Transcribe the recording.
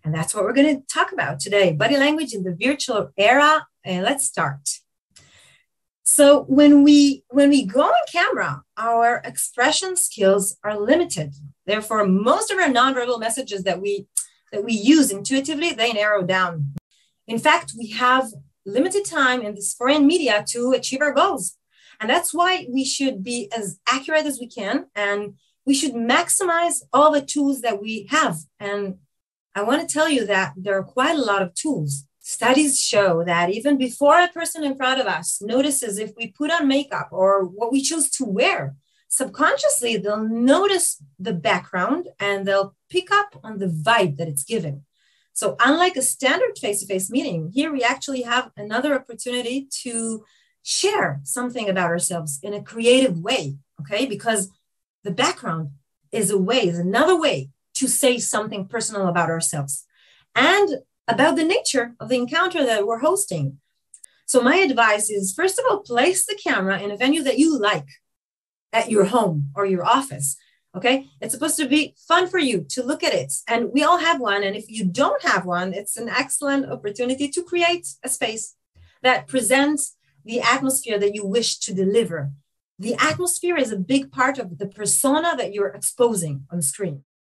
And that's what we're going to talk about today, body language in the virtual era. And let's start. So when we go on camera, our expression skills are limited. Therefore, most of our nonverbal messages that we use intuitively, they narrow down. In fact, we have limited time in this foreign media to achieve our goals. And that's why we should be as accurate as we can, and we should maximize all the tools that we have. And I want to tell you that there are quite a lot of tools. Studies show that even before a person in front of us notices if we put on makeup or what we choose to wear, subconsciously, they'll notice the background and they'll pick up on the vibe that it's giving. So unlike a standard face-to-face meeting, here we actually have another opportunity to share something about ourselves in a creative way, okay? Because the background is another way to say something personal about ourselves and about the nature of the encounter that we're hosting. So my advice is, first of all, place the camera in a venue that you like at your home or your office, okay? It's supposed to be fun for you to look at it. And we all have one. And if you don't have one, it's an excellent opportunity to create a space that presents the atmosphere that you wish to deliver. The atmosphere is a big part of the persona that you're exposing on screen.